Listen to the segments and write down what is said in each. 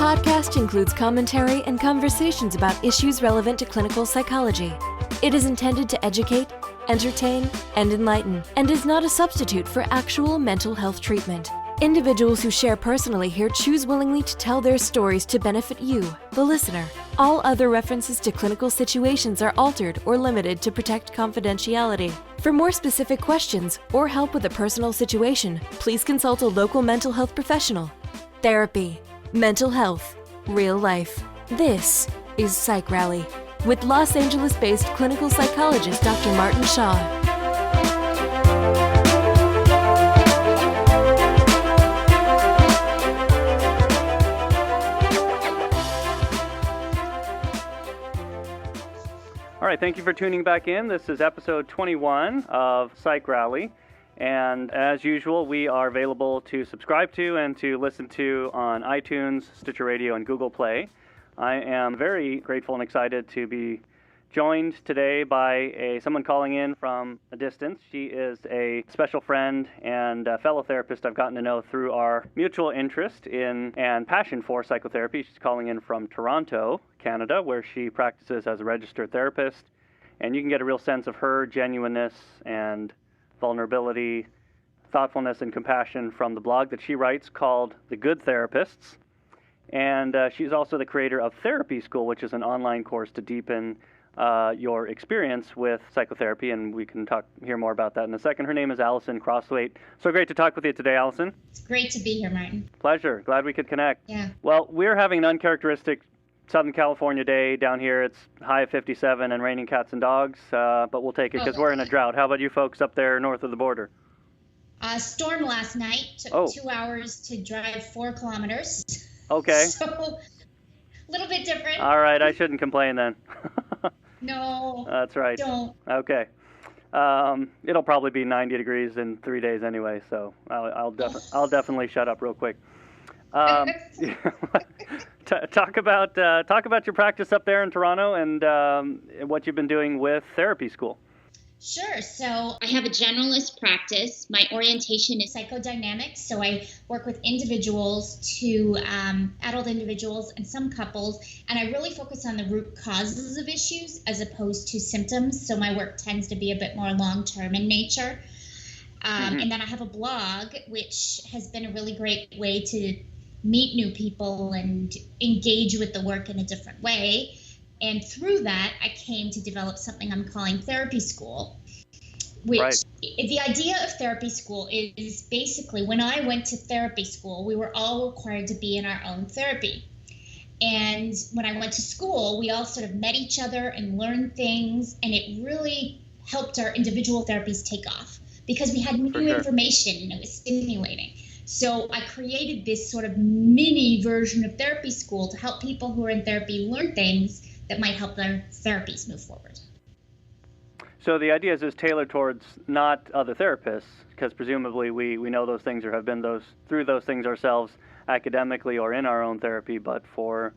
podcast includes commentary and conversations about issues relevant to clinical psychology. It is intended to educate, entertain, and enlighten, and is not a substitute for actual mental health treatment. Individuals who share personally here choose willingly to tell their stories to benefit you, the listener. All other references to clinical situations are altered or limited to protect confidentiality. For more specific questions or help with a personal situation, please consult a local mental health professional. Therapy, mental health, real life. This is Psych Rally with Los Angeles-based clinical psychologist Dr. Martin Hsia. All right, thank you for tuning back in. This is episode 21 of Psych Rally. And as usual, we are available to subscribe to and to listen to on iTunes, Stitcher Radio, and Google Play. I am very grateful and excited to be joined today by someone calling in from a distance. She is a special friend and a fellow therapist I've gotten to know through our mutual interest in and passion for psychotherapy. She's calling in from Toronto, Canada, where she practices as a registered therapist. And you can get a real sense of her genuineness and vulnerability, thoughtfulness, and compassion from the blog that she writes called The Good Therapists. And she's also the creator of Therapy School, which is an online course to deepen your experience with psychotherapy, and we can hear more about that in a second. Her name is Allison Crosswaite. So great to talk with you today, Allison. It's great to be here, Martin. Pleasure. Glad we could connect. Yeah. Well, we're having an uncharacteristic Southern California day. Down here it's high of 57 and raining cats and dogs, but we'll take it because we're in a drought. How about you folks up there north of the border? Storm last night. Took 2 hours to drive 4 kilometers. Okay. So a little bit different. All right, I shouldn't complain then. No. That's right. Don't. Okay. It'll probably be 90 degrees in 3 days anyway, so I'll definitely shut up real quick. Talk about your practice up there in Toronto and what you've been doing with Therapy School. Sure. So I have a generalist practice. My orientation is psychodynamics. So I work with individuals to adult individuals and some couples. And I really focus on the root causes of issues as opposed to symptoms. So my work tends to be a bit more long-term in nature. And then I have a blog, which has been a really great way to meet new people and engage with the work in a different way. And through that, I came to develop something I'm calling Therapy School, which the idea of Therapy School is basically when I went to Therapy School, we were all required to be in our own therapy. And when I went to school, we all sort of met each other and learned things, and it really helped our individual therapies take off because we had new information and it was stimulating. So I created this sort of mini version of Therapy School to help people who are in therapy learn things that might help their therapies move forward. So the idea is tailored towards not other therapists, because presumably we know those things or have been through those things ourselves academically or in our own therapy, but for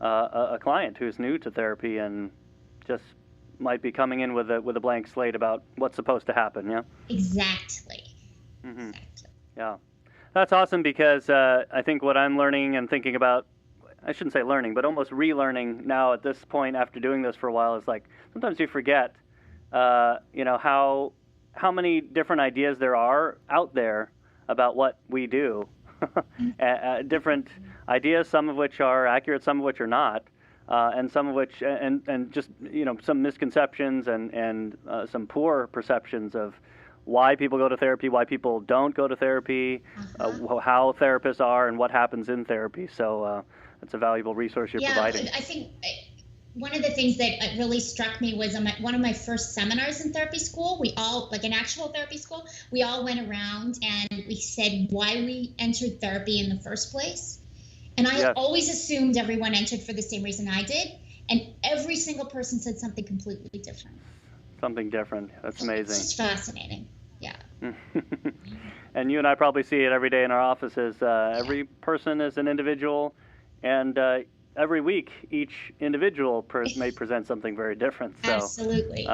a client who's new to therapy and just might be coming in with a blank slate about what's supposed to happen, yeah? Exactly. Mm-hmm. Exactly. Yeah. That's awesome because I think what I'm learning and thinking about, I shouldn't say learning, but almost relearning now at this point after doing this for a while is like sometimes you forget, how many different ideas there are out there about what we do. Different ideas, some of which are accurate, some of which are not, and some of which, and just, some misconceptions and some poor perceptions of why people go to therapy, why people don't go to therapy, how therapists are, and what happens in therapy. So it's a valuable resource you're providing. I think one of the things that really struck me was at one of my first seminars in Therapy School, we all, like an actual therapy school, we all went around and we said why we entered therapy in the first place. And I always assumed everyone entered for the same reason I did. And every single person said something completely different. Something different. That's amazing. It's just fascinating. Yeah. And you and I probably see it every day in our offices. Every person is an individual, and every week each individual may present something very different. So, absolutely.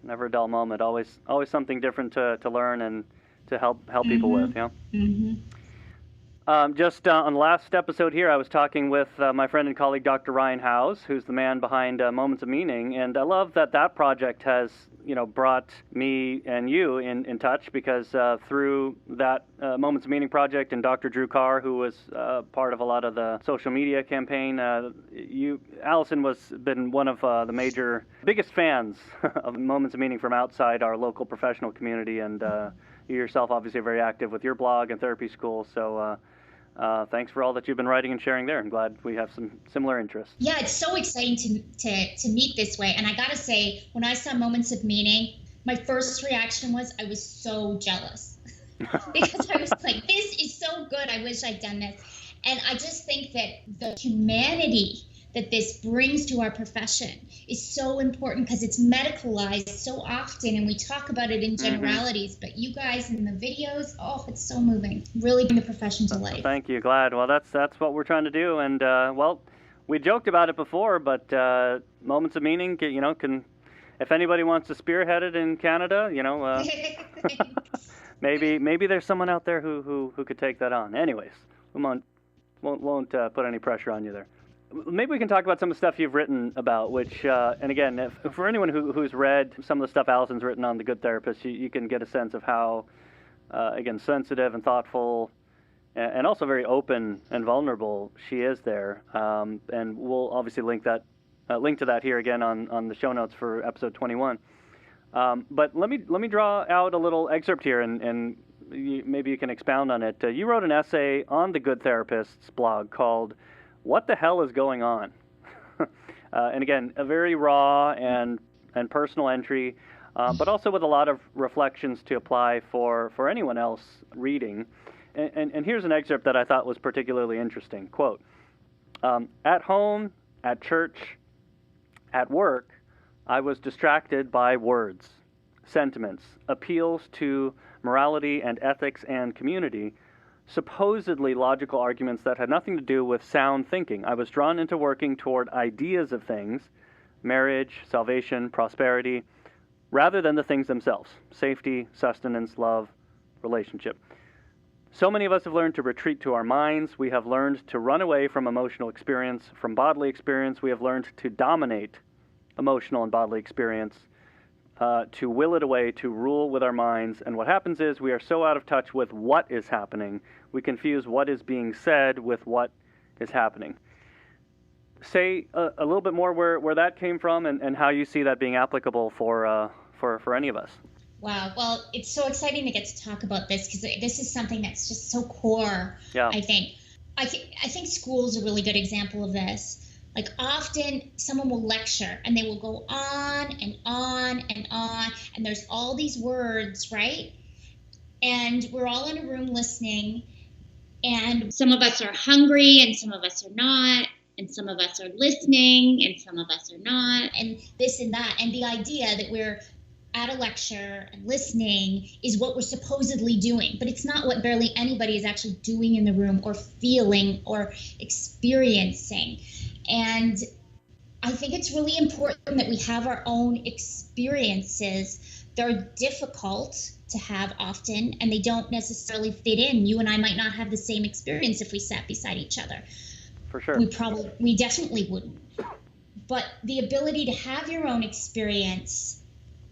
Never a dull moment. Always something different to learn and to help people with. Yeah. Just on the last episode here, I was talking with my friend and colleague, Dr. Ryan Howes, who's the man behind Moments of Meaning, and I love that that project has, brought me and you in touch, because through that Moments of Meaning project and Dr. Drew Carr, who was part of a lot of the social media campaign, Allison was been one of the biggest fans of Moments of Meaning from outside our local professional community, and you yourself obviously are very active with your blog and therapy school, so thanks for all that you've been writing and sharing there. I'm glad we have some similar interests. Yeah, it's so exciting to meet this way. And I got to say, when I saw Moments of Meaning, my first reaction was I was so jealous because I was like, this is so good. I wish I'd done this. And I just think that the humanity that this brings to our profession is so important, because it's medicalized so often and we talk about it in generalities, but you guys in the videos, it's so moving. Really bring the profession to life. Thank you, glad. Well, that's what we're trying to do, and we joked about it before, but Moments of Meaning, can, if anybody wants to spearhead it in Canada, maybe there's someone out there who could take that on. Anyways, we won't put any pressure on you there. Maybe we can talk about some of the stuff you've written about, which, and again, for anyone who's read some of the stuff Allison's written on The Good Therapist, you can get a sense of how, again, sensitive and thoughtful and also very open and vulnerable she is there. And we'll obviously link to that here again on the show notes for episode 21. But let me draw out a little excerpt here, and maybe you can expound on it. You wrote an essay on The Good Therapist's blog called "What the Hell is Going On?" And again, a very raw and personal entry, but also with a lot of reflections to apply for anyone else reading. And here's an excerpt that I thought was particularly interesting. Quote, "At home, at church, at work, I was distracted by words, sentiments, appeals to morality and ethics and community, supposedly logical arguments that had nothing to do with sound thinking. I was drawn into working toward ideas of things, marriage, salvation, prosperity, rather than the things themselves, safety, sustenance, love, relationship. So many of us have learned to retreat to our minds. We have learned to run away from emotional experience, from bodily experience. We have learned to dominate emotional and bodily experience, to will it away, to rule with our minds. And what happens is we are so out of touch with what is happening, we confuse what is being said with what is happening." Say a little bit more where that came from and how you see that being applicable for any of us. Wow. Well, it's so exciting to get to talk about this, because this is something that's just so core, yeah. I think. I think school's a really good example of this. Like, often someone will lecture and they will go on and on and on, and there's all these words, right? And we're all in a room listening, and some of us are hungry and some of us are not, and some of us are listening and some of us are not, and this and that. And the idea that we're at a lecture and listening is what we're supposedly doing, but it's not what barely anybody is actually doing in the room or feeling or experiencing. And I think it's really important that we have our own experiences. They're difficult to have often, and they don't necessarily fit in. You and I might not have the same experience if we sat beside each other. For sure. We definitely wouldn't. But the ability to have your own experience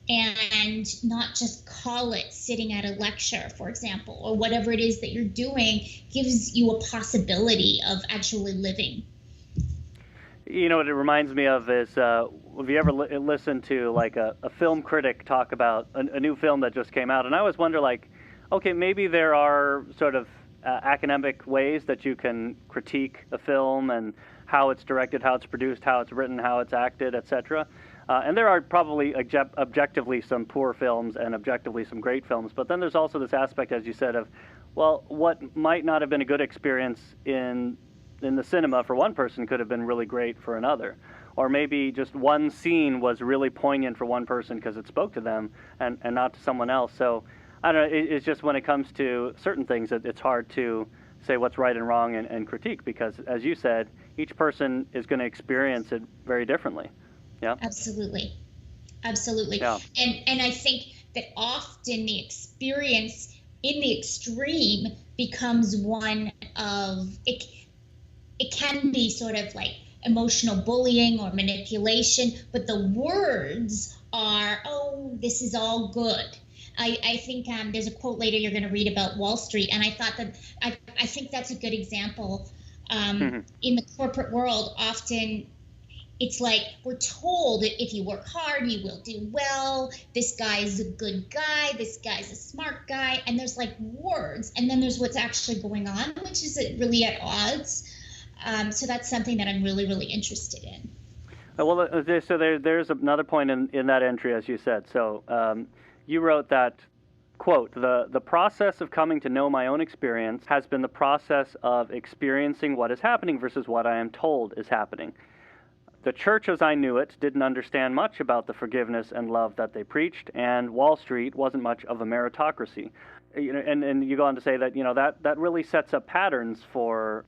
and not just call it sitting at a lecture, for example, or whatever it is that you're doing, gives you a possibility of actually living. You know what it reminds me of is, have you ever listened to like a film critic talk about a new film that just came out? And I always wonder, like, okay, maybe there are sort of academic ways that you can critique a film and how it's directed, how it's produced, how it's written, how it's acted, etc. And there are probably objectively some poor films and objectively some great films. But then there's also this aspect, as you said, of, well, what might not have been a good experience in the cinema for one person could have been really great for another. Or maybe just one scene was really poignant for one person because it spoke to them and not to someone else. So I don't know, it's just when it comes to certain things, it's hard to say what's right and wrong and critique, because as you said, each person is going to experience it very differently. Yeah. Absolutely. Yeah. And I think that often the experience in the extreme becomes one of it. It can be sort of like emotional bullying or manipulation, but the words are, oh, this is all good. I think there's a quote later you're going to read about Wall Street, and I thought that I think that's a good example. In the corporate world, often it's like we're told that if you work hard, you will do well. This guy's a good guy. This guy's a smart guy. And there's like words, and then there's what's actually going on, which is really at odds. So that's something that I'm really, really interested in. Well, so there's another point in that entry, as you said. So you wrote that, quote, the process of coming to know my own experience has been the process of experiencing what is happening versus what I am told is happening. The church as I knew it didn't understand much about the forgiveness and love that they preached, and Wall Street wasn't much of a meritocracy. You know, and you go on to say that, you know, that really sets up patterns for,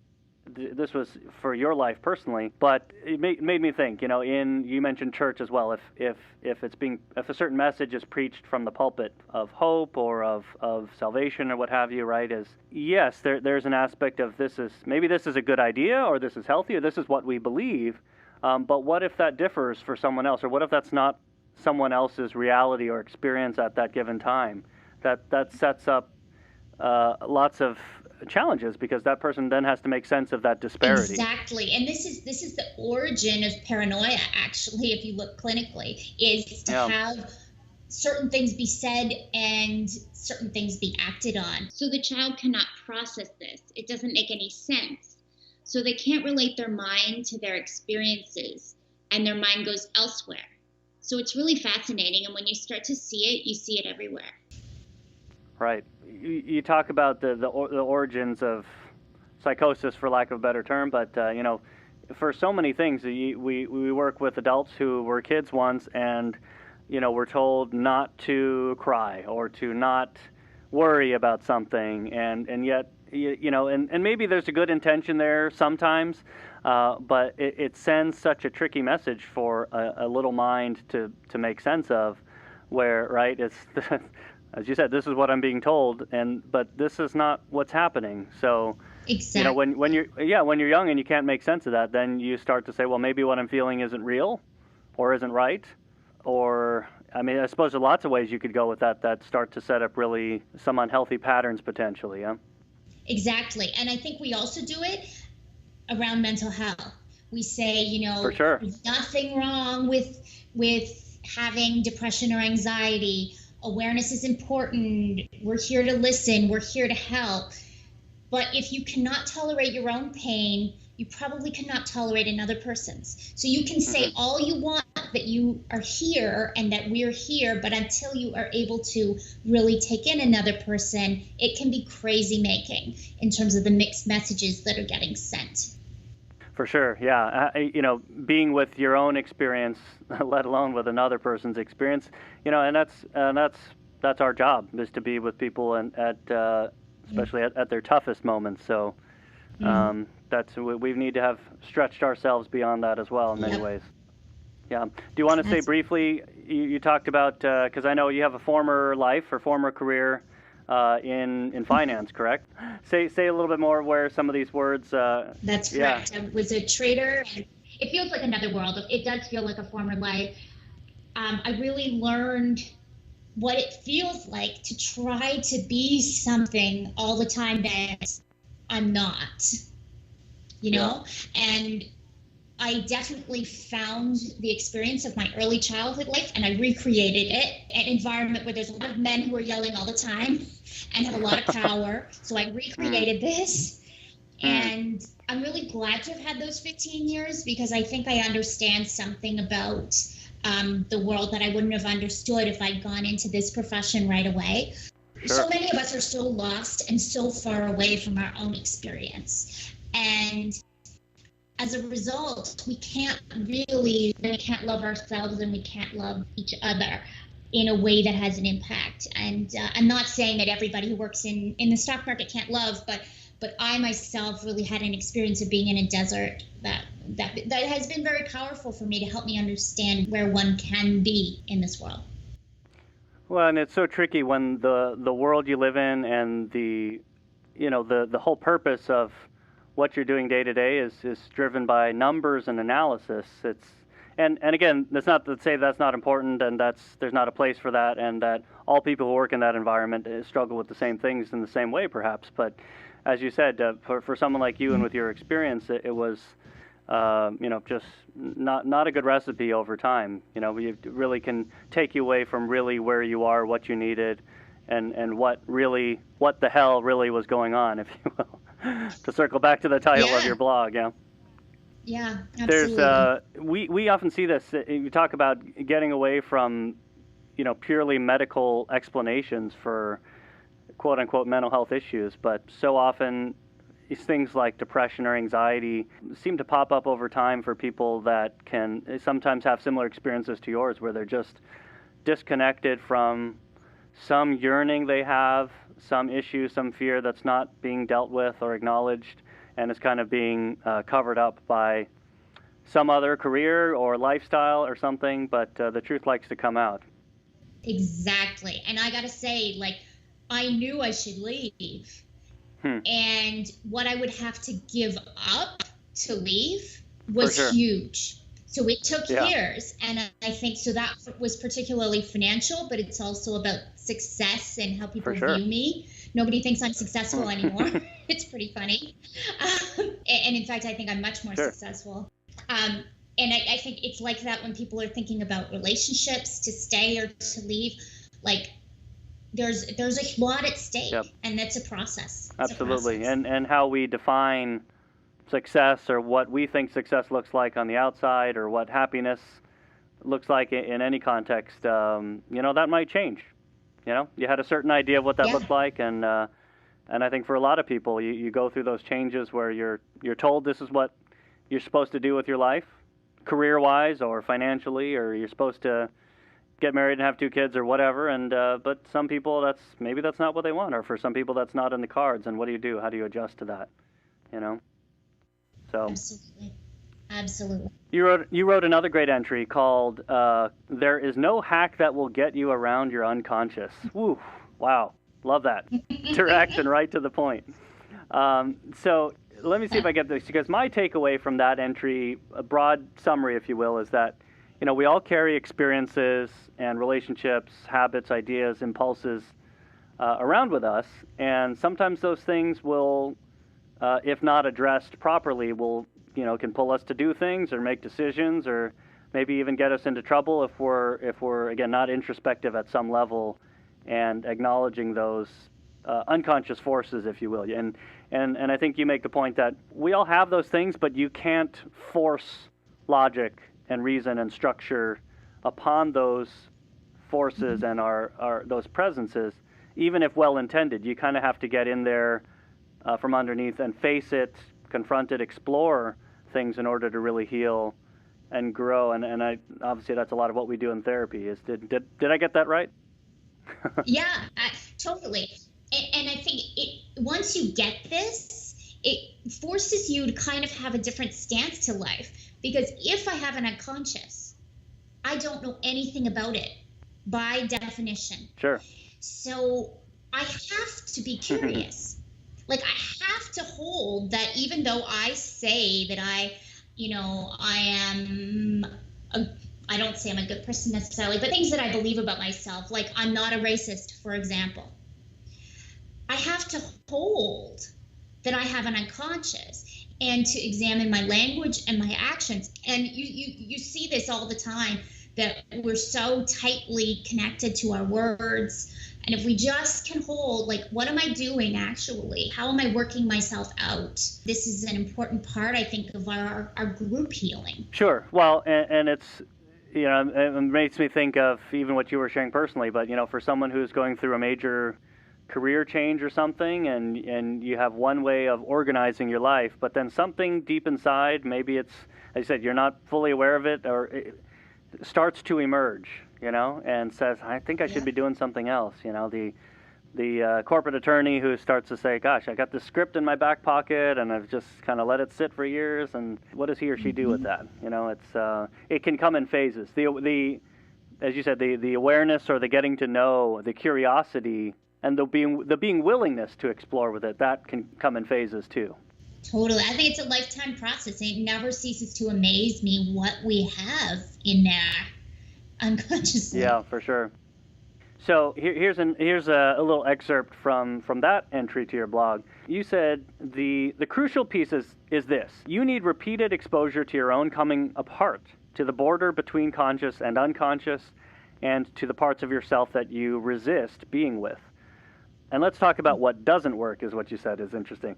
this was for your life personally, but it made me think, you know, you mentioned church as well. If a certain message is preached from the pulpit of hope or of salvation or what have you, right, is yes, there's an aspect of this is a good idea, or this is healthy, or this is what we believe. But what if that differs for someone else, or what if that's not someone else's reality or experience at that given time? That sets up lots of challenges, because that person then has to make sense of that disparity. Exactly. And this is the origin of paranoia, actually, if you look clinically, is to have certain things be said and certain things be acted on. So the child cannot process this. It doesn't make any sense. So they can't relate their mind to their experiences, and their mind goes elsewhere. So it's really fascinating, and when you start to see it, you see it everywhere. Right. You talk about the origins of psychosis, for lack of a better term, but you know, for so many things, we work with adults who were kids once, and you know, we're told not to cry or to not worry about something, and yet you know, and maybe there's a good intention there sometimes, but it sends such a tricky message for a little mind to make sense of, where, right, it's as you said, this is what I'm being told, but this is not what's happening. So, exactly. You know, when you're young and you can't make sense of that, then you start to say, well, maybe what I'm feeling isn't real, or isn't right, or I mean, I suppose there are lots of ways you could go with that start to set up really some unhealthy patterns potentially. Yeah. Exactly, and I think we also do it around mental health. We say, you know, for sure, there's nothing wrong with having depression or anxiety. Awareness is important. We're here to listen. We're here to help. But if you cannot tolerate your own pain, you probably cannot tolerate another person's. So you can say all you want that you are here and that we're here, but until you are able to really take in another person, it can be crazy making in terms of the mixed messages that are getting sent. For sure, yeah. You know, being with your own experience, let alone with another person's experience, you know, and that's our job, is to be with people and especially at their toughest moments. So we need to have stretched ourselves beyond that as well in many ways. Yeah. Do you want to say briefly? You talked about, because I know you have a former life or former career in finance, correct? Say a little bit more where some of these words. That's correct. I was a trader. And it feels like another world. It does feel like a former life. I really learned what it feels like to try to be something all the time that I'm not, you know? And I definitely found the experience of my early childhood life, and I recreated it, an environment where there's a lot of men who are yelling all the time and have a lot of power. So I recreated this, and I'm really glad to have had those 15 years, because I think I understand something about the world that I wouldn't have understood if I'd gone into this profession right away. Sure. So many of us are so lost and so far away from our own experience. And as a result, we can't love ourselves, and we can't love each other in a way that has an impact. And I'm not saying that everybody who works in the stock market can't love, but I myself really had an experience of being in a desert that has been very powerful for me to help me understand where one can be in this world. Well, and it's so tricky when the world you live in and the the whole purpose of what you're doing day to day is driven by numbers and analysis. And again, that's not to say that's not important and there's not a place for that, and that all people who work in that environment struggle with the same things in the same way, perhaps. But as you said, for someone like you and with your experience, it was just not a good recipe over time. It really can take you away from really where you are, what you needed, and what the hell really was going on, if you will. To circle back to the title of your blog, yeah. Yeah, absolutely. We often see this. You talk about getting away from, purely medical explanations for quote unquote mental health issues, but so often things like depression or anxiety seem to pop up over time for people that can sometimes have similar experiences to yours, where they're just disconnected from some yearning they have, some issue, some fear that's not being dealt with or acknowledged, and is kind of being covered up by some other career or lifestyle or something, but the truth likes to come out. Exactly. And I got to say, I knew I should leave. And what I would have to give up to leave was huge. So it took years. And I think so that was particularly financial, but it's also about success and how people view me. Nobody thinks I'm successful anymore. It's pretty funny. And in fact, I think I'm much more successful. And I think it's like that when people are thinking about relationships, to stay or to leave. There's a lot at stake, and that's a process. Absolutely. And how we define success, or what we think success looks like on the outside, or what happiness looks like in any context, that might change. You had a certain idea of what that looked like, and I think for a lot of people, you go through those changes where you're told this is what you're supposed to do with your life, career-wise or financially, or you're supposed to get married and have 2 kids or whatever, and but some people that's not what they want, or for some people that's not in the cards. And what do? How do you adjust to that? So absolutely. You wrote another great entry called "There is no hack that will get you around your unconscious." Woo! Wow, love that. Direct and right to the point. So let me see if I get this, because my takeaway from that entry, a broad summary, if you will, is that we all carry experiences and relationships, habits, ideas, impulses around with us, and sometimes those things will, if not addressed properly, can pull us to do things or make decisions, or maybe even get us into trouble if we're again not introspective at some level and acknowledging those unconscious forces, if you will. And I think you make the point that we all have those things, but you can't force logic and reason and structure upon those forces and those presences, even if well intended. You kind of have to get in there from underneath and face it, confront it, explore things in order to really heal and grow. And I obviously that's a lot of what we do in therapy. Did I get that right? Yeah, totally. And I think once you get this, it forces you to kind of have a different stance to life. Because if I have an unconscious, I don't know anything about it by definition. Sure. So I have to be curious. I have to hold that, even though I say that I don't say I'm a good person necessarily, but things that I believe about myself, like I'm not a racist, for example. I have to hold that I have an unconscious, and to examine my language and my actions. And you see this all the time, that we're so tightly connected to our words. And if we just can hold, what am I doing actually? How am I working myself out? This is an important part, I think, of our group healing. Sure. Well, and it's, it makes me think of even what you were sharing personally, but, for someone who's going through a major career change or something, and you have one way of organizing your life, but then something deep inside, maybe it's, as you said, you're not fully aware of it, or it starts to emerge, and says, I think I should be doing something else. The corporate attorney who starts to say, gosh, I got this script in my back pocket and I've just kind of let it sit for years, and what does he or she do with that? It can come in phases. The as you said, the awareness or the getting to know, the curiosity and the being willingness to explore with it, that can come in phases too. Totally. I think it's a lifetime process. It never ceases to amaze me what we have in there unconsciously. Yeah, for sure. So here's a little excerpt from that entry to your blog. You said the crucial piece is this: you need repeated exposure to your own coming apart, to the border between conscious and unconscious, and to the parts of yourself that you resist being with. And let's talk about what doesn't work, is what you said is interesting.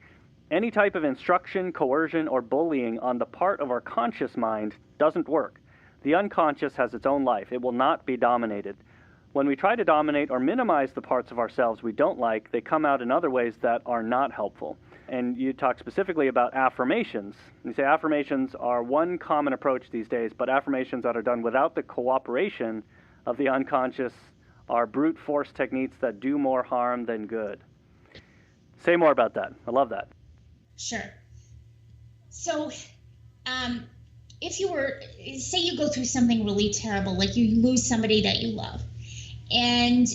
Any type of instruction, coercion, or bullying on the part of our conscious mind doesn't work. The unconscious has its own life. It will not be dominated. When we try to dominate or minimize the parts of ourselves we don't like, they come out in other ways that are not helpful. And you talk specifically about affirmations. You say affirmations are one common approach these days, but affirmations that are done without the cooperation of the unconscious are brute force techniques that do more harm than good. Say more about that. I love that. Sure. So, if you were, say you go through something really terrible, like you lose somebody that you love, and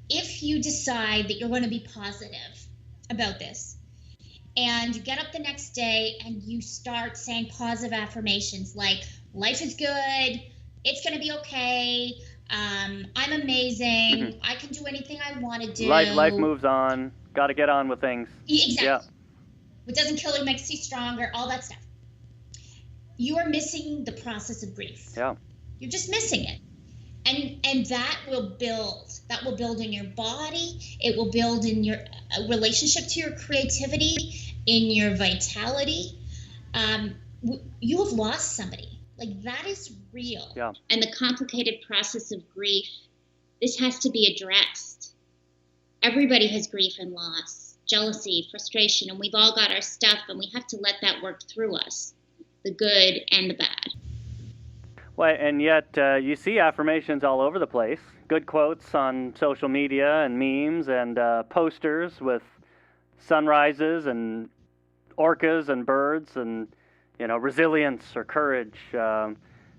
if you decide that you're going to be positive about this, and you get up the next day and you start saying positive affirmations like, life is good, it's going to be okay, I'm amazing, I can do anything I want to do. Life moves on, got to get on with things. Exactly. Yeah. What doesn't kill you makes you stronger, all that stuff. You are missing the process of grief. Yeah. You're just missing it. And that will build in your body. It will build in your relationship to your creativity, in your vitality. You have lost somebody. Like, that is real. Yeah. And the complicated process of grief, this has to be addressed. Everybody has grief and loss, jealousy, frustration, and we've all got our stuff, and we have to let that work through us, the good and the bad. Well, and yet you see affirmations all over the place. Good quotes on social media and memes and posters with sunrises and orcas and birds and, resilience or courage.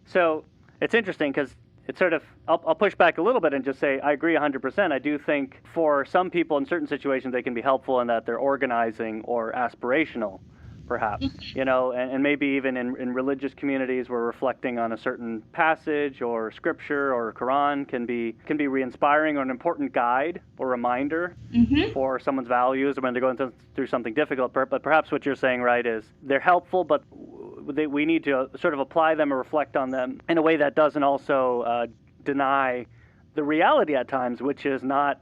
So it's interesting because it's sort of, I'll push back a little bit and just say I agree 100%. I do think for some people in certain situations they can be helpful in that they're organizing or aspirational, perhaps, and maybe even in religious communities where reflecting on a certain passage or scripture or Quran can be re-inspiring or an important guide or reminder for someone's values when they're going through something difficult. But perhaps what you're saying, right, is they're helpful, but we need to sort of apply them or reflect on them in a way that doesn't also deny the reality at times, which is not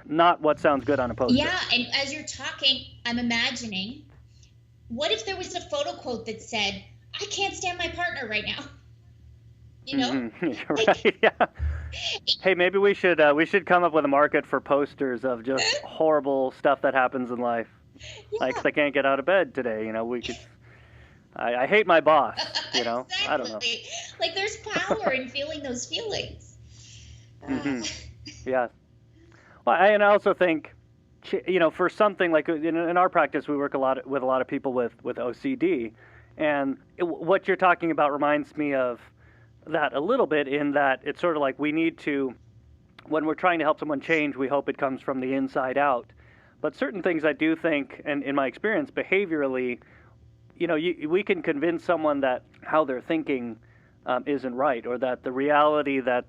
not what sounds good on a poster. Yeah, and as you're talking, I'm imagining, what if there was a photo quote that said, I can't stand my partner right now? Right, yeah. Hey, maybe we should come up with a market for posters of just horrible stuff that happens in life. Yeah. Like, I can't get out of bed today. We could. I hate my boss. Exactly. I don't know. Like, there's power in feeling those feelings. Yeah. Well, I also think, for something like in our practice, we work with a lot of people with OCD, and what you're talking about reminds me of that a little bit, in that it's sort of like we need to, when we're trying to help someone change, we hope it comes from the inside out. But certain things I do think, and in my experience, behaviorally, we can convince someone that how they're thinking isn't right, or that the reality that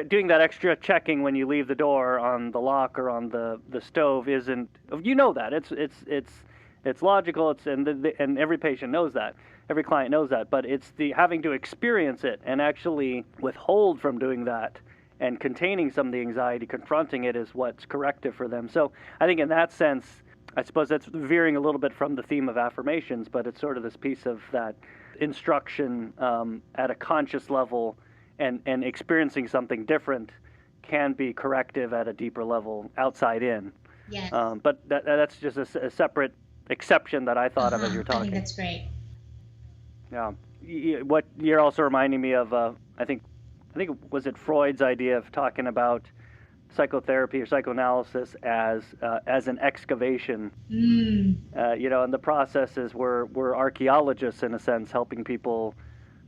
doing that extra checking when you leave the door on the lock or on the stove isn't. That it's logical. And every patient knows that, every client knows that. But it's the having to experience it and actually withhold from doing that and containing some of the anxiety, confronting it, is what's corrective for them. So I think in that sense, I suppose that's veering a little bit from the theme of affirmations, but it's sort of this piece of that instruction at a conscious level and experiencing something different can be corrective at a deeper level, outside in. Yes. But that's just a separate exception that I thought of as you're talking. I think that's great. Yeah. What you're also reminding me of, I think was it Freud's idea of talking about psychotherapy or psychoanalysis as an excavation. And the processes we're archaeologists in a sense, helping people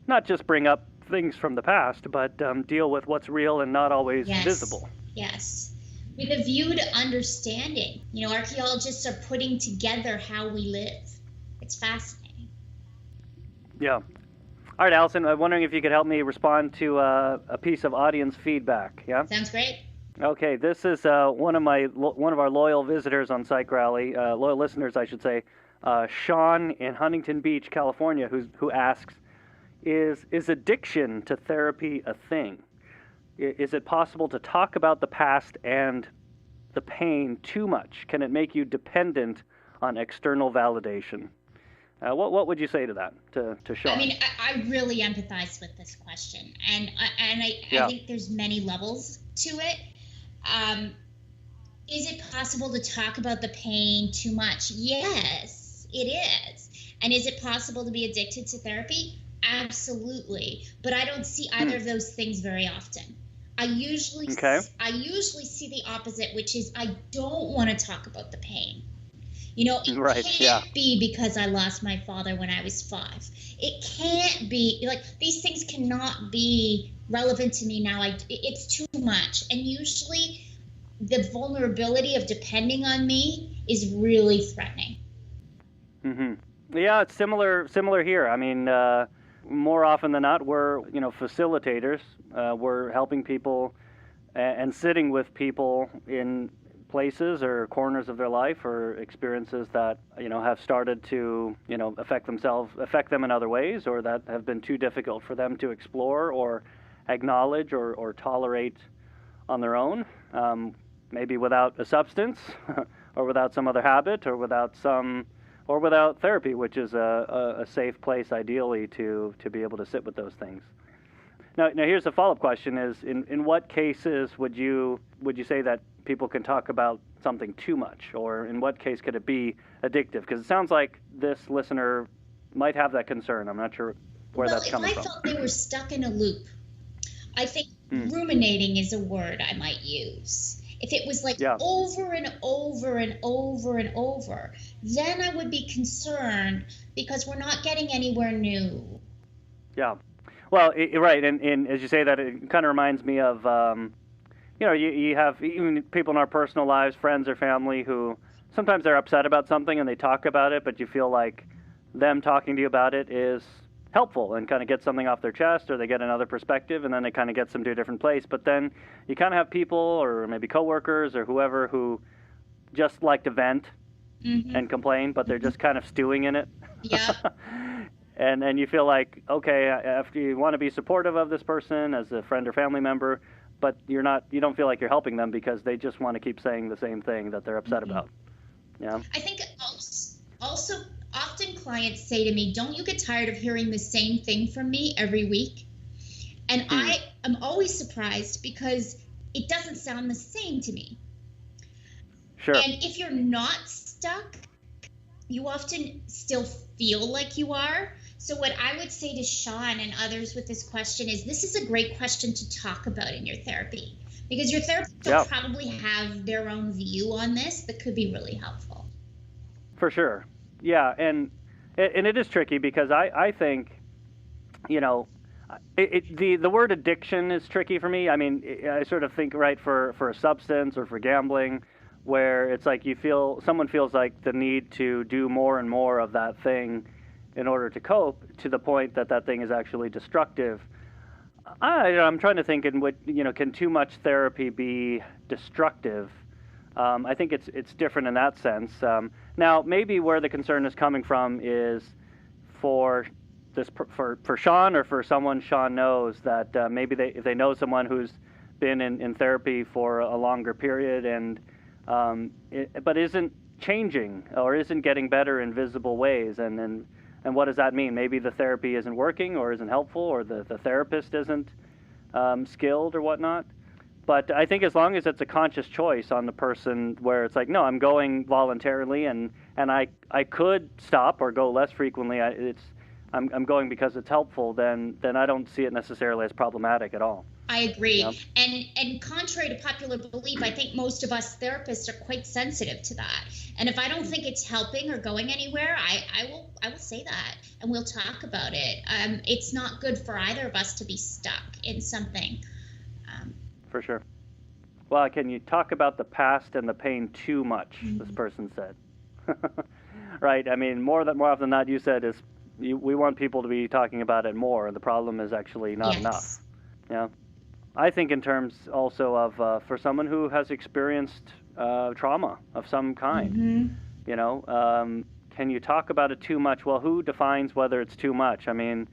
not just bring up things from the past, but deal with what's real and not always visible. Yes. with a view to understanding. Archaeologists are putting together how we live. It's fascinating. Yeah. All right, Allison, I'm wondering if you could help me respond to a piece of audience feedback. Yeah? Sounds great. Okay, this is one of our loyal visitors on Psych Rally, loyal listeners, I should say, Sean in Huntington Beach, California, who asks, is addiction to therapy a thing? Is it possible to talk about the past and the pain too much? Can it make you dependent on external validation? What would you say to that, to Sean? I mean, I really empathize with this question, and I think there's many levels to it. Is it possible to talk about the pain too much? Yes, it is. And is it possible to be addicted to therapy? Absolutely. But I don't see either of those things very often. I usually see the opposite, which is I don't want to talk about the pain. It can't be because I lost my father when I was 5. It can't be, like, these things cannot be relevant to me now. It's too much. And usually the vulnerability of depending on me is really threatening. Mm-hmm. Yeah, it's similar here. I mean, more often than not, we're facilitators. We're helping people and sitting with people in places or corners of their life or experiences that have started to affect them in other ways, or that have been too difficult for them to explore or acknowledge or tolerate on their own, maybe without a substance or without some other habit or without therapy, which is a safe place ideally to be able to sit with those things. Now here's a follow-up question: is in what cases would you say that people can talk about something too much, or in what case could it be addictive? Because it sounds like this listener might have that concern. I'm not sure where that's coming from. If I felt they were stuck in a loop, I think ruminating is a word I might use. If it was over and over and over and over, then I would be concerned because we're not getting anywhere new. Yeah. Well, right. And as you say that, it kind of reminds me of, you have even people in our personal lives, friends or family, who sometimes they're upset about something and they talk about it, but you feel like them talking to you about it is helpful and kind of get something off their chest, or they get another perspective, and then it kind of gets them to a different place. But then you kind of have people, or maybe coworkers or whoever, who just like to vent and complain, but they're just kind of stewing in it. Yeah. And you feel like, okay, after you want to be supportive of this person as a friend or family member, but you don't feel like you're helping them because they just want to keep saying the same thing that they're upset about. Yeah. I think also often clients say to me, don't you get tired of hearing the same thing from me every week? And I am always surprised because it doesn't sound the same to me. Sure. And if you're not stuck, you often still feel like you are. So what I would say to Sean and others with this question is, this is a great question to talk about in your therapy, because your therapist will probably have their own view on this that could be really helpful. For sure. Yeah, and it is tricky because I think, the word addiction is tricky for me. I mean, I sort of think, right, for a substance or for gambling, where it's like someone feels like the need to do more and more of that thing in order to cope, to the point that thing is actually destructive. I'm trying to think in what, can too much therapy be destructive? I think it's different in that sense. Now, maybe where the concern is coming from is for Sean, or for someone Sean knows, that maybe if they know someone who's been in therapy for a longer period but isn't changing or isn't getting better in visible ways, and what does that mean? Maybe the therapy isn't working or isn't helpful, or the therapist isn't skilled or whatnot. But I think as long as it's a conscious choice on the person, where it's like, no, I'm going voluntarily, and I could stop or go less frequently. I'm going because it's helpful. Then I don't see it necessarily as problematic at all. I agree. Yeah. And contrary to popular belief, I think most of us therapists are quite sensitive to that. And if I don't think it's helping or going anywhere, I will say that, and we'll talk about it. It's not good for either of us to be stuck in something. For sure. Well, can you talk about the past and the pain too much? This person said. Right. I mean, more often than not, you said we want people to be talking about it more. The problem is actually not enough. Yeah. I think in terms also of for someone who has experienced trauma of some kind, you know, can you talk about it too much? Well, who defines whether it's too much? I mean,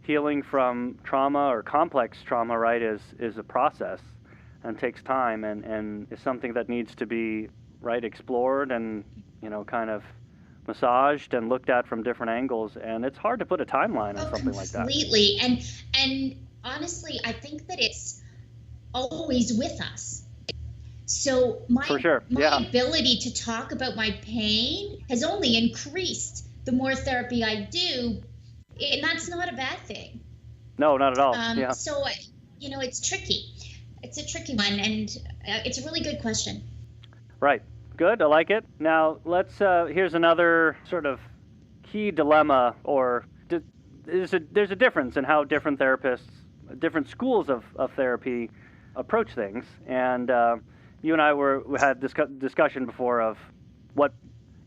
healing from trauma or complex trauma, right, is a process and takes time and is something that needs to be, right, explored and, you know, kind of massaged and looked at from different angles. And it's hard to put a timeline on something like that. Completely. And honestly, I think that it's always with us. So my ability to talk about my pain has only increased the more therapy I do, and that's not a bad thing. No, not at all. So, you know, it's tricky. It's a tricky one, and it's a really good question. Right. Good. I like it. Now, here's another sort of key dilemma, or there's a difference in how different therapists, different schools of therapy approach things. And you and I had discussion before of what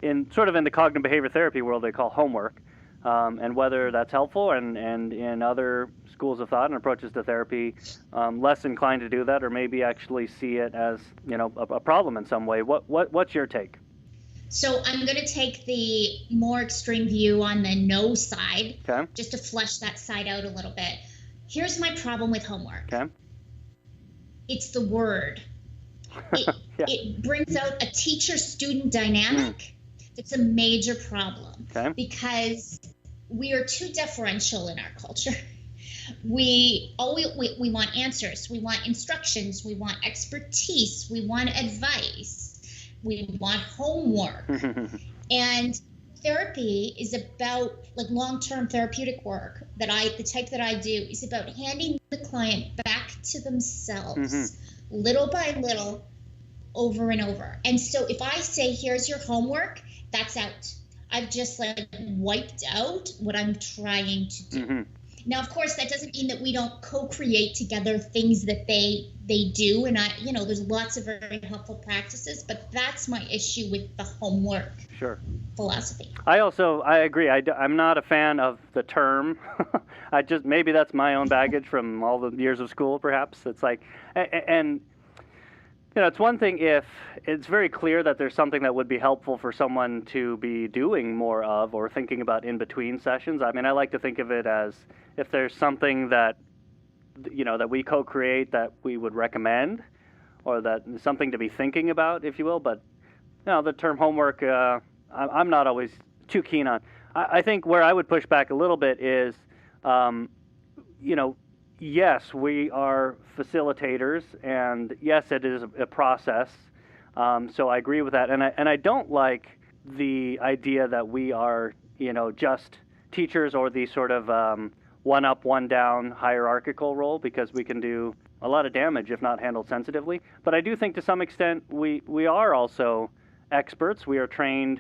in the cognitive behavior therapy world they call homework, and whether that's helpful, and in other schools of thought and approaches to therapy, less inclined to do that, or maybe actually see it as, you know, a problem in some way. What's your take? So I'm going to take the more extreme view on the no side, just to flesh that side out a little bit. Here's my problem with homework. Okay. It's the word. It brings out a teacher-student dynamic that's a major problem, because we are too deferential in our culture. We want answers, we want instructions, we want expertise, we want advice, we want homework. And therapy is about, like, long-term therapeutic work the type that I do, is about handing the client back to themselves, little by little, over and over. And so if I say, here's your homework, that's out. I've just, like, wiped out what I'm trying to do. Now, of course, that doesn't mean that we don't co-create together things that they do. And there's lots of very helpful practices, but that's my issue with the homework philosophy. I agree. I'm not a fan of the term. Maybe that's my own baggage from all the years of school, perhaps. It's like, and you know, it's one thing if it's very clear that there's something that would be helpful for someone to be doing more of or thinking about in between sessions. I mean, I like to think of it as if there's something that, you know, that we co-create that we would recommend, or that something to be thinking about, if you will. But, you know, the term homework, I'm not always too keen on. I think where I would push back a little bit is, you know, yes, we are facilitators, and yes, it is a process. So I agree with that, and I don't like the idea that we are, you know, just teachers, or the sort of one up, one down hierarchical role, because we can do a lot of damage if not handled sensitively. But I do think to some extent we are also experts. We are trained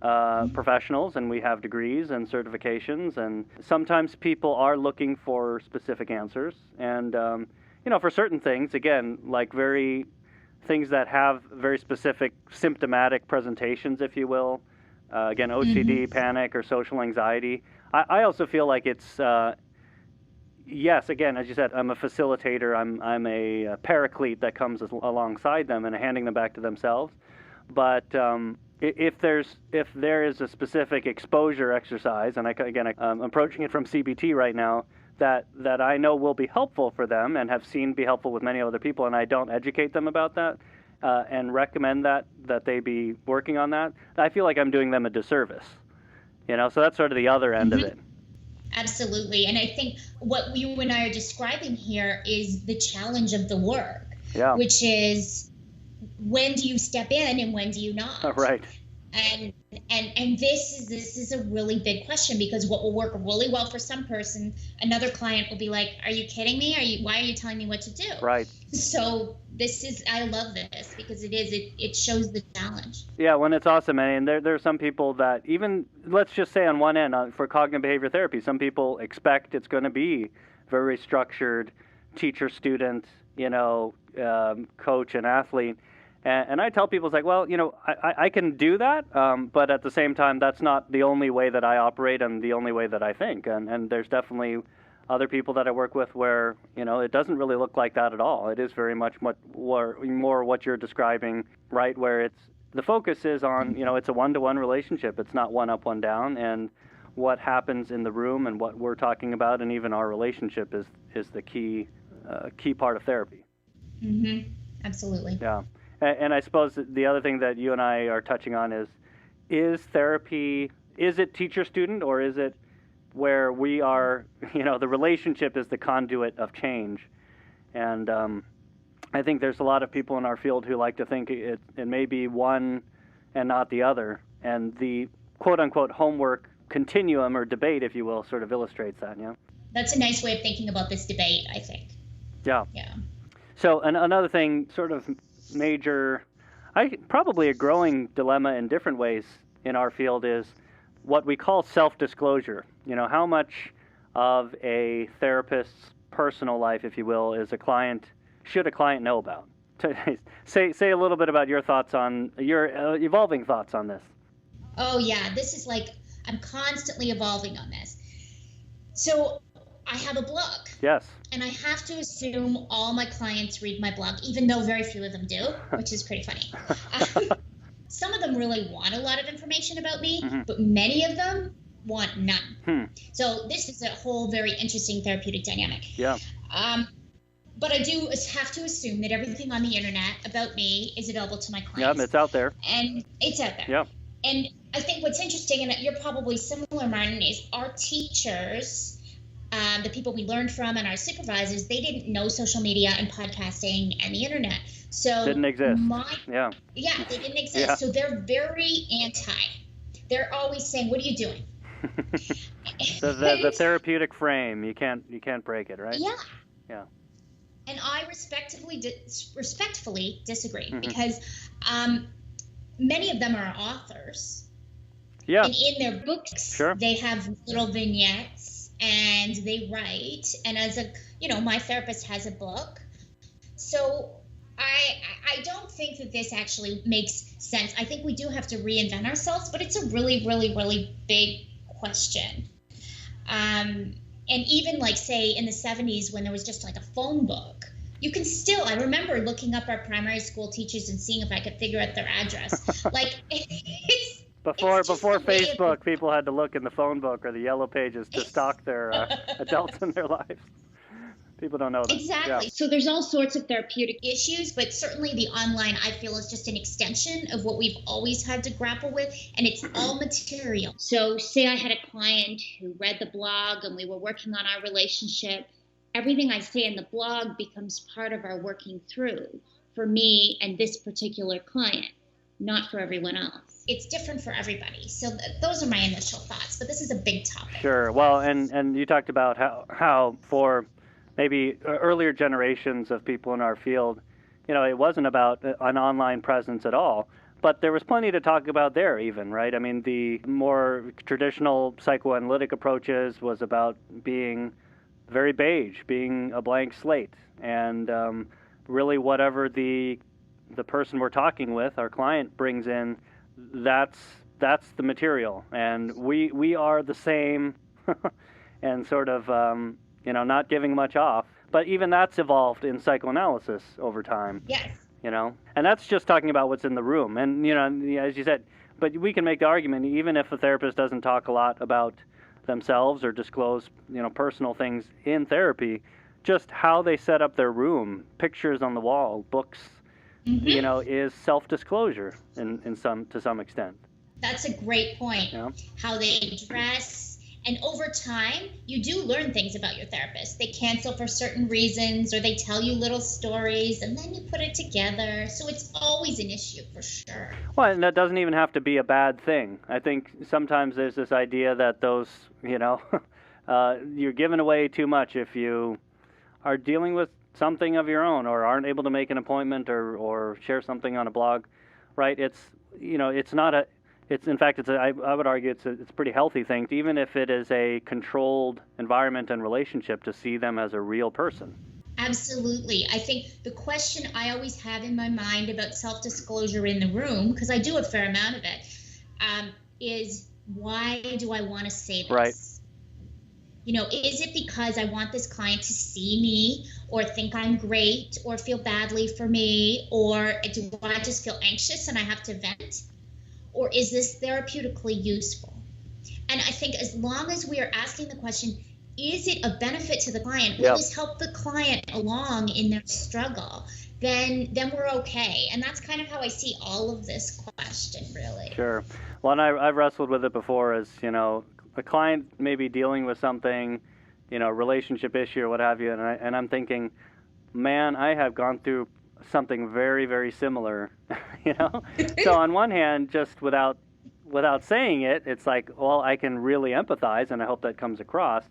professionals, and we have degrees and certifications, and sometimes people are looking for specific answers. And you know, for certain things, again, like things that have very specific symptomatic presentations, if you will, again, OCD, panic, or social anxiety. I also feel like it's yes, again, as you said, I'm a facilitator. I'm a paraclete that comes alongside them and handing them back to themselves. But if there is a specific exposure exercise, and I'm approaching it from CBT right now, that I know will be helpful for them and have seen be helpful with many other people, and I don't educate them about that and recommend that they be working on that, I feel like I'm doing them a disservice. You know, so that's sort of the other end of it. Absolutely. And I think what you and I are describing here is the challenge of the work, which is, when do you step in and when do you not? Right. And this is a really big question, because what will work really well for some person, another client will be like, "Are you kidding me? Why are you telling me what to do?" Right. So I love this, because it shows the challenge. Yeah, when it's awesome, and there are some people that, even, let's just say on one end, for cognitive behavior therapy, some people expect it's going to be very structured, teacher-student, coach and athlete. And I tell people, it's like, well, I can do that, but at the same time, that's not the only way that I operate and the only way that I think. And there's definitely other people that I work with where, it doesn't really look like that at all. It is very much more what you're describing, right, where the focus is on, it's a one-to-one relationship. It's not one up, one down. And what happens in the room and what we're talking about and even our relationship is the key part of therapy. Mm-hmm. Absolutely. Yeah. And I suppose the other thing that you and I are touching on is therapy, is it teacher-student, or is it where we are, the relationship is the conduit of change? And I think there's a lot of people in our field who like to think it may be one and not the other. And the quote-unquote homework continuum or debate, if you will, sort of illustrates that, yeah? That's a nice way of thinking about this debate, I think. Yeah. Yeah. So another thing, sort of major, probably a growing dilemma in different ways in our field is what we call self-disclosure. How much of a therapist's personal life, if you will, should a client know about? Say a little bit about your thoughts on your evolving thoughts on this. Oh yeah, this is like, I'm constantly evolving on this. So I have a blog. Yes. And I have to assume all my clients read my blog, even though very few of them do, which is pretty funny. Some of them really want a lot of information about me, but many of them want none. So this is a whole very interesting therapeutic dynamic. Yeah. But I do have to assume that everything on the internet about me is available to my clients. Yeah, it's out there. And it's out there. Yeah. And I think what's interesting, and you're probably similar, Martin, is our teachers, the people we learned from, and our supervisors, they didn't know social media and podcasting and the internet. So didn't exist. Yeah, they didn't exist. Yeah. So they're very anti. They're always saying, "What are you doing?" the therapeutic frame, you can't break it, right? Yeah. Yeah. And I respectfully disagree because many of them are authors. Yeah. And in their books, they have little vignettes and they write. And as my therapist has a book. So I don't think that this actually makes sense. I think we do have to reinvent ourselves, but it's a really, really, really big question. And even like, say, in the 70s when there was just like a phone book, you can still, I remember looking up our primary school teachers and seeing if I could figure out their address. Like, Before Facebook, people had to look in the phone book or the yellow pages to stalk their adults in their lives. People don't know that. Exactly. Yeah. So there's all sorts of therapeutic issues, but certainly the online, I feel, is just an extension of what we've always had to grapple with, and it's all material. So say I had a client who read the blog and we were working on our relationship. Everything I say in the blog becomes part of our working through for me and this particular client, not for everyone else. It's different for everybody. So those are my initial thoughts, but this is a big topic. Sure. Well, and you talked about how for maybe earlier generations of people in our field, it wasn't about an online presence at all, but there was plenty to talk about there even, right? I mean, the more traditional psychoanalytic approaches was about being very beige, being a blank slate, and really whatever the person we're talking with, our client, brings in, that's the material, and we are the same, and sort of not giving much off. But even that's evolved in psychoanalysis over time. Yes. And that's just talking about what's in the room. And as you said, but we can make the argument even if a therapist doesn't talk a lot about themselves or disclose personal things in therapy, just how they set up their room, pictures on the wall, books, is self-disclosure to some extent. That's a great point. Yeah. How they dress, and over time, you do learn things about your therapist. They cancel for certain reasons, or they tell you little stories, and then you put it together. So it's always an issue for sure. Well, and that doesn't even have to be a bad thing. I think sometimes there's this idea that those, you're giving away too much if you are dealing with something of your own or aren't able to make an appointment or share something on a blog, right? It's not a, it's in fact, I would argue it's a pretty healthy thing, even if it is a controlled environment and relationship, to see them as a real person. Absolutely. I think the question I always have in my mind about self-disclosure in the room, because I do a fair amount of it, is why do I want to say this? Right. Is it because I want this client to see me or think I'm great or feel badly for me, or do I just feel anxious and I have to vent? Or is this therapeutically useful? And I think as long as we are asking the question, is it a benefit to the client? Will this help the client along in their struggle? Then we're okay. And that's kind of how I see all of this question, really. Sure. Well, and I've wrestled with it before as, a client may be dealing with something, relationship issue or what have you, and I'm thinking, man, I have gone through something very, very similar, So on one hand, just without saying it, it's like, well, I can really empathize, and I hope that comes across.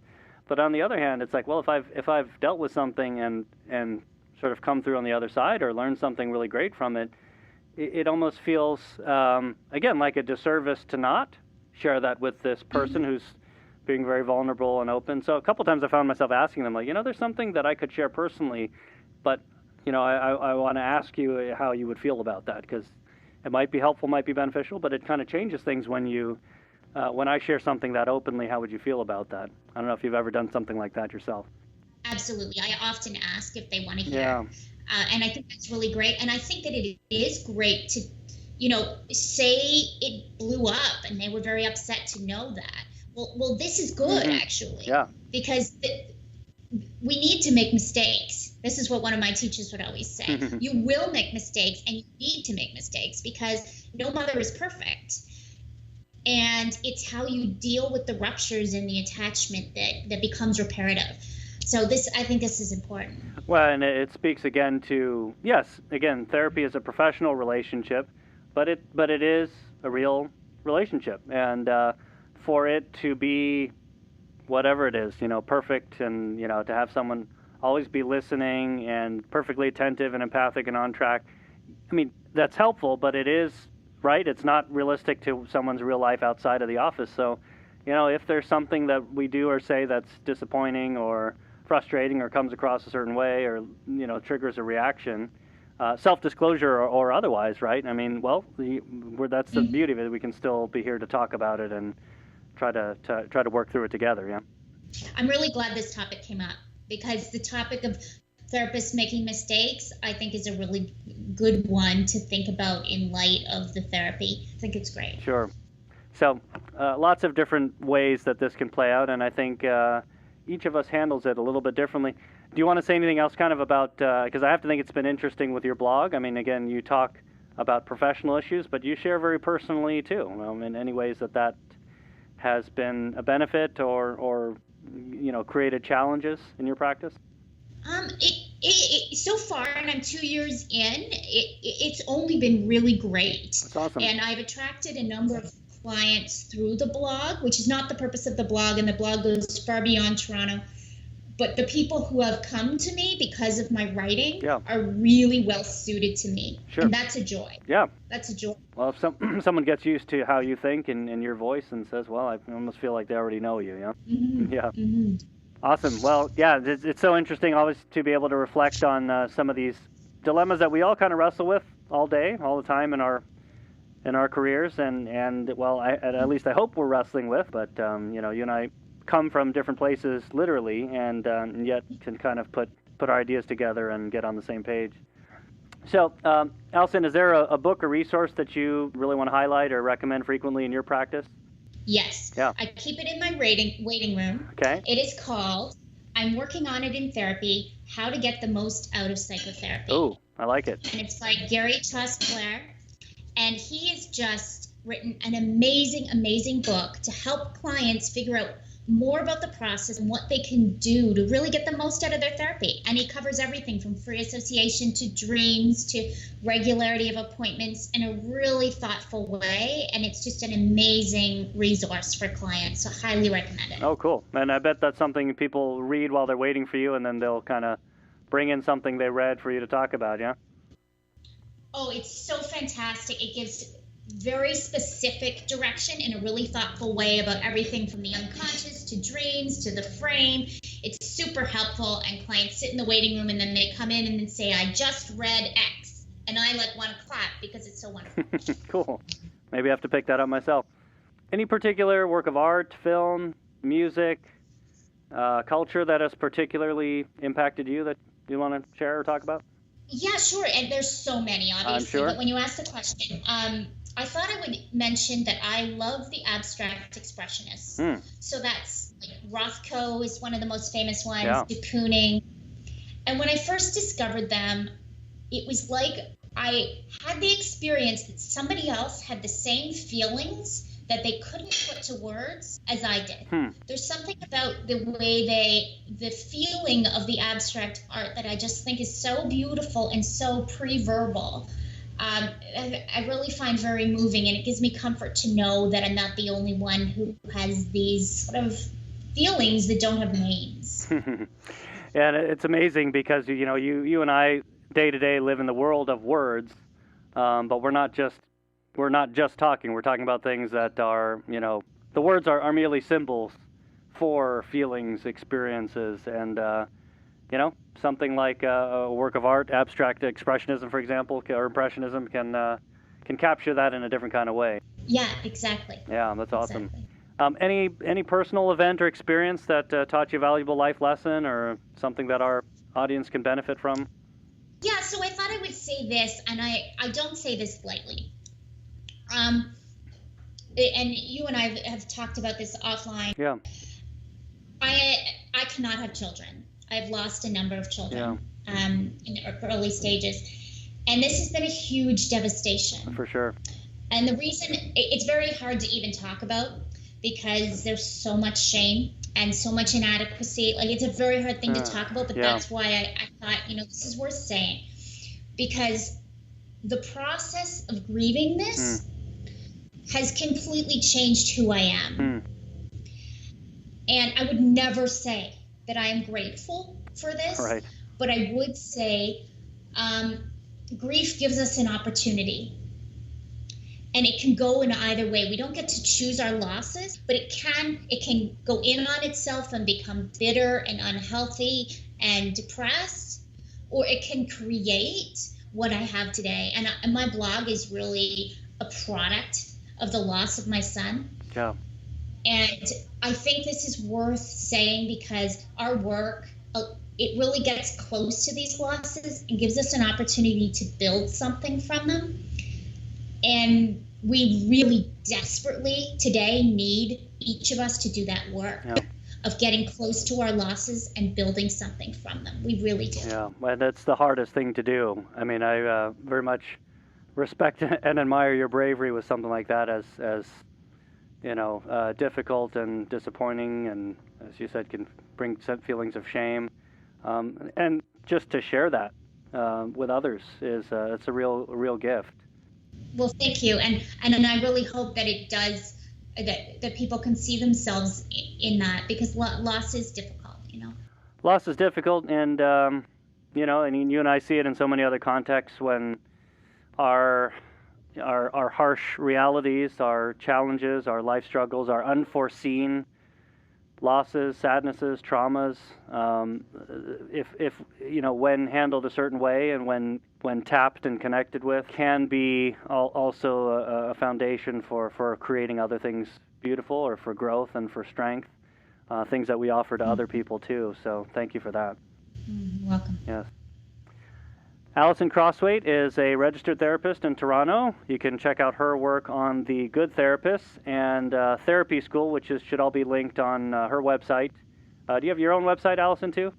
But on the other hand, it's like, well, if I've dealt with something and sort of come through on the other side or learned something really great from it, it almost feels, again, like a disservice to not share that with this person who's being very vulnerable and open. So a couple times I found myself asking them, like, there's something that I could share personally, but, I want to ask you how you would feel about that, because it might be helpful, might be beneficial, but it kind of changes things when when I share something that openly. How would you feel about that? I don't know if you've ever done something like that yourself. Absolutely. I often ask if they want to hear. Yeah. And I think that's really great. And I think that it is great to, say it blew up and they were very upset to know that. Well, this is good, actually. Yeah. Because we need to make mistakes. This is what one of my teachers would always say. You will make mistakes, and you need to make mistakes because no mother is perfect. And it's how you deal with the ruptures in the attachment that becomes reparative. So I think this is important. Well, and it speaks again to, therapy is a professional relationship, but it is a real relationship. And for it to be whatever it is, perfect, and, to have someone always be listening and perfectly attentive and empathic and on track, I mean, that's helpful, but it is, right? It's not realistic to someone's real life outside of the office. So, if there's something that we do or say that's disappointing or frustrating or comes across a certain way or, triggers a reaction, self-disclosure or otherwise, right? I mean, well, that's the beauty of it. We can still be here to talk about it and try to work through it together, yeah? I'm really glad this topic came up, because the topic of therapists making mistakes, I think, is a really good one to think about in light of the therapy. I think it's great. Sure. So lots of different ways that this can play out, and I think each of us handles it a little bit differently. Do you want to say anything else kind of about, because I have to think it's been interesting with your blog. I mean, again, you talk about professional issues, but you share very personally too, in any ways that has been a benefit or created challenges in your practice? So far, and I'm 2 years in, it's only been really great. That's awesome. And I've attracted a number of clients through the blog, which is not the purpose of the blog, and the blog goes far beyond Toronto. But the people who have come to me because of my writing are really well suited to me. Sure. And that's a joy. Yeah. That's a joy. Well, if someone gets used to how you think and your voice and says, well, I almost feel like they already know you, yeah? Mm-hmm. Yeah. Mm-hmm. Awesome. Well, yeah, it's so interesting always to be able to reflect on some of these dilemmas that we all kind of wrestle with all day, all the time in our careers, and well, at least I hope we're wrestling with, but you and I come from different places literally, and yet can kind of put our ideas together and get on the same page. So, Alison, is there a book or resource that you really want to highlight or recommend frequently in your practice? Yes. Yeah. I keep it in my waiting room. Okay. It is called, I'm Working on It in Therapy, How to Get the Most Out of Psychotherapy. Oh, I like it. And it's by Gary Toskler. And he has just written an amazing, amazing book to help clients figure out more about the process and what they can do to really get the most out of their therapy. And he covers everything from free association to dreams to regularity of appointments in a really thoughtful way. And it's just an amazing resource for clients. So highly recommend it. Oh, cool. And I bet that's something people read while they're waiting for you, and then they'll kind of bring in something they read for you to talk about, yeah? Oh, it's so fantastic. It gives very specific direction in a really thoughtful way about everything from the unconscious to dreams to the frame. it's super helpful, and clients sit in the waiting room and then they come in and then say, I just read X, and I want to clap because it's so wonderful. Cool. Maybe I have to pick that up myself. Any particular work of art, film, music, culture that has particularly impacted you that you want to share or talk about? Yeah, sure. And there's so many, obviously. Sure. But when you asked the question, I thought I would mention that I love the abstract expressionists. So that's Rothko is one of the most famous ones, de Kooning. And when I first discovered them, it was like I had the experience that somebody else had the same feelings that they couldn't put to words as I did. There's something about the way the feeling of the abstract art that I just think is so beautiful and so pre-verbal. I really find very moving, and it gives me comfort to know that I'm not the only one who has these sort of feelings that don't have names. And it's amazing because, you and I day to day live in the world of words, but we're not just talking. We're talking about things that are, the words are merely symbols for feelings, experiences, and, something like a work of art, abstract expressionism, for example, or impressionism can capture that in a different kind of way. Yeah, exactly. Yeah, that's awesome. Exactly. Any personal event or experience that taught you a valuable life lesson or something that our audience can benefit from? Yeah, so I thought I would say this, and I don't say this lightly. And you and I have talked about this offline. Yeah. I cannot have children. I've lost a number of children in early stages. And this has been a huge devastation. For sure. And the reason, it's very hard to even talk about because there's so much shame and so much inadequacy. It's a very hard thing to talk about, but that's why I thought, this is worth saying. Because the process of grieving this has completely changed who I am. And I would never say that I am grateful for this, but I would say grief gives us an opportunity. And it can go in either way. We don't get to choose our losses, but it can go in on itself and become bitter and unhealthy and depressed, or it can create what I have today. And my blog is really a product of the loss of my son. Yeah. And I think this is worth saying because our work, it really gets close to these losses and gives us an opportunity to build something from them. And we really desperately today need each of us to do that work of getting close to our losses and building something from them. We really do. Yeah, well, that's the hardest thing to do. I mean, I very much respect and admire your bravery with something like that as difficult and disappointing, and as you said, can bring feelings of shame. And just to share that with others it's a real gift. Well, thank you, and I really hope that it does, that people can see themselves in that, because loss is difficult. Loss is difficult, and and you and I see it in so many other contexts when our harsh realities, our challenges, our life struggles, our unforeseen losses, sadnesses, traumas, if when handled a certain way and when tapped and connected with, can be also a foundation for creating other things beautiful, or for growth and for strength, things that we offer to other people too. So thank you for that. You're welcome. Yes. Alison Crosswaite is a registered therapist in Toronto. You can check out her work on the Good Therapists and Therapy School, which should all be linked on her website. Do you have your own website, Alison, too?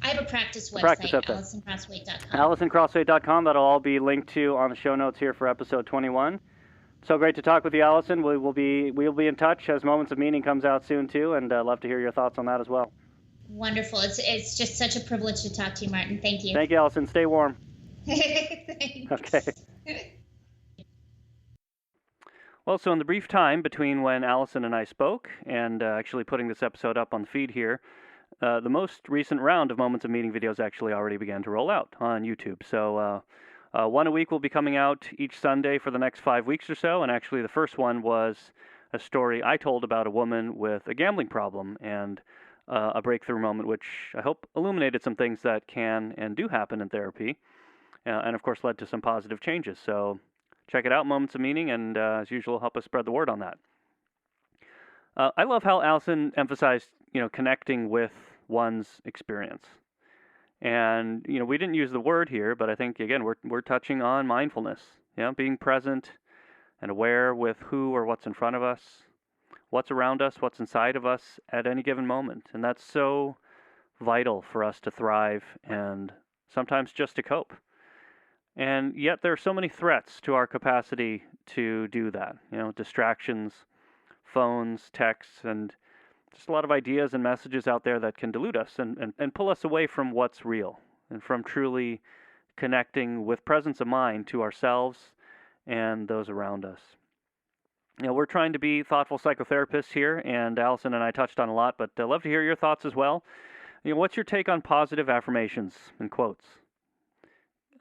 I have a practice website, AlisonCrosswaite.com. AlisonCrosswaite.com. That'll all be linked to on the show notes here for episode 21. So great to talk with you, Alison. We'll be in touch as Moments of Meaning comes out soon, too, and love to hear your thoughts on that as well. Wonderful. It's just such a privilege to talk to you, Martin. Thank you. Thank you, Alison. Stay warm. Thanks. Okay. Well, so in the brief time between when Alison and I spoke and actually putting this episode up on the feed here, the most recent round of Moments of Meaning videos actually already began to roll out on YouTube. So one a week will be coming out each Sunday for the next 5 weeks or so, and actually the first one was a story I told about a woman with a gambling problem, and a breakthrough moment, which I hope illuminated some things that can and do happen in therapy, and of course led to some positive changes. So check it out, Moments of Meaning, and as usual, help us spread the word on that. I love how Allison emphasized, connecting with one's experience. And, we didn't use the word here, but I think, again, we're touching on mindfulness, being present and aware with who or what's in front of us, what's around us, what's inside of us at any given moment. And that's so vital for us to thrive and sometimes just to cope. And yet there are so many threats to our capacity to do that, distractions, phones, texts, and just a lot of ideas and messages out there that can delude us and pull us away from what's real and from truly connecting with presence of mind to ourselves and those around us. We're trying to be thoughtful psychotherapists here, and Allison and I touched on a lot, but I'd love to hear your thoughts as well. What's your take on positive affirmations and quotes?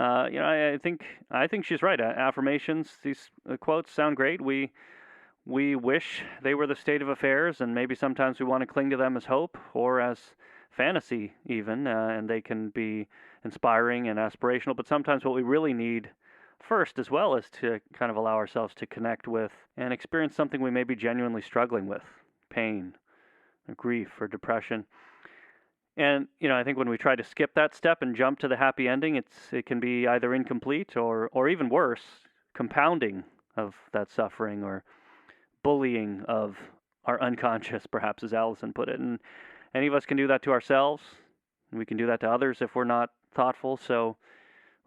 I think she's right. Affirmations, these quotes sound great. We wish they were the state of affairs, and maybe sometimes we want to cling to them as hope or as fantasy even, and they can be inspiring and aspirational. But sometimes what we really need first as well is to kind of allow ourselves to connect with and experience something we may be genuinely struggling with, pain, or grief, or depression. And, I think when we try to skip that step and jump to the happy ending, it can be either incomplete or even worse, compounding of that suffering or bullying of our unconscious, perhaps, as Allison put it. And any of us can do that to ourselves, and we can do that to others if we're not thoughtful. So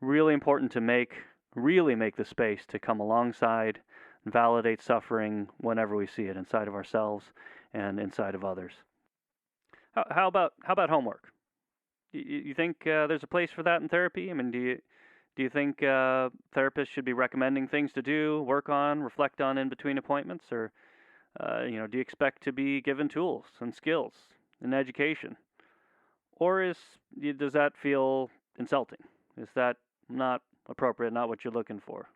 really important to really make the space to come alongside and validate suffering whenever we see it inside of ourselves and inside of others. How about homework? You think there's a place for that in therapy? I mean, do you think therapists should be recommending things to do, work on, reflect on in between appointments, or do you expect to be given tools and skills and education, or does that feel insulting? Is that not appropriate? Not what you're looking for?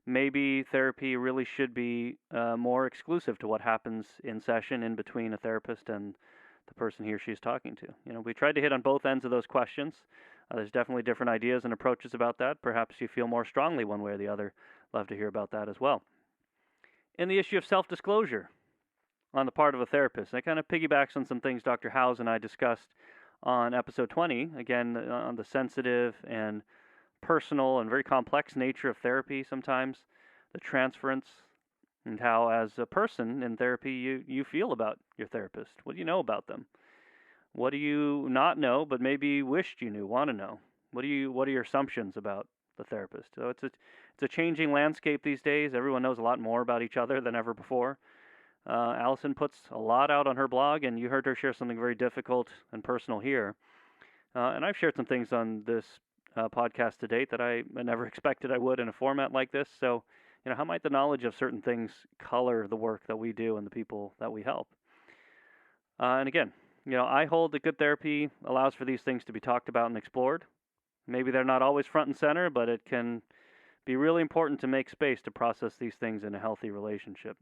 Maybe therapy really should be more exclusive to what happens in session in between a therapist and the person he or she is talking to. We tried to hit on both ends of those questions. There's definitely different ideas and approaches about that. Perhaps you feel more strongly one way or the other. Love to hear about that as well. And the issue of self-disclosure on the part of a therapist. That kind of piggybacks on some things Dr. Hsia and I discussed on episode 20, again, on the sensitive and personal and very complex nature of therapy sometimes, the transference, and how as a person in therapy you feel about your therapist. What do you know about them? What do you not know but maybe wished you knew, want to know? What are your assumptions about the therapist? So it's a changing landscape these days. Everyone knows a lot more about each other than ever before. Allison puts a lot out on her blog, and you heard her share something very difficult and personal here. And I've shared some things on this podcast to date that I never expected I would in a format like this. So, how might the knowledge of certain things color the work that we do and the people that we help? And again, I hold that good therapy allows for these things to be talked about and explored. Maybe they're not always front and center, but it can be really important to make space to process these things in a healthy relationship.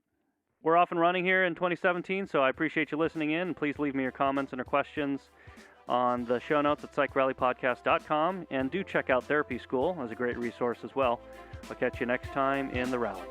We're off and running here in 2017, so I appreciate you listening in. Please leave me your comments and your questions on the show notes at psychrallypodcast.com, and do check out Therapy School as a great resource as well. I'll catch you next time in the rally.